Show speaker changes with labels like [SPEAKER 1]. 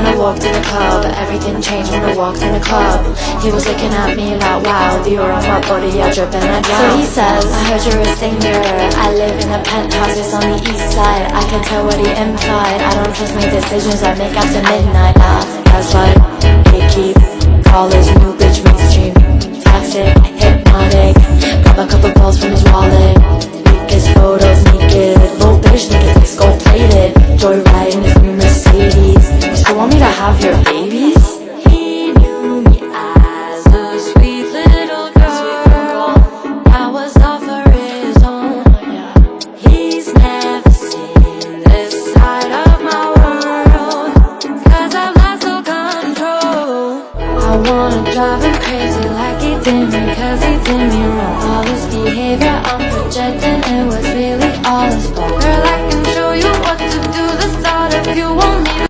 [SPEAKER 1] when I walked in the club. Everything changed when I walked in the club. He was looking at me like, wow, the aura on my body, I drip and I drown. So he says, I heard you're a singer. I live in a penthouse, it's on the east side. I can tell what he implied. I don't trust my decisions I make after midnight. Gaslight, gatekeep, call his new bitch mainstream. Toxic, hypnotic, grab a couple balls from his wallet. His photos naked, little bitch niggas like skull plated. Joyride in his new Mercedes. You still want me to have your babies? He knew me as a sweet little girl. I was all for his own. He's never seen this side of my world, 'cause I've lost all control. I wanna drive him crazy like he did me, 'cause he did me wrong. All this behavior I'm projecting, it was really all his fault. Girl, I can show you what to do. The thought of you won't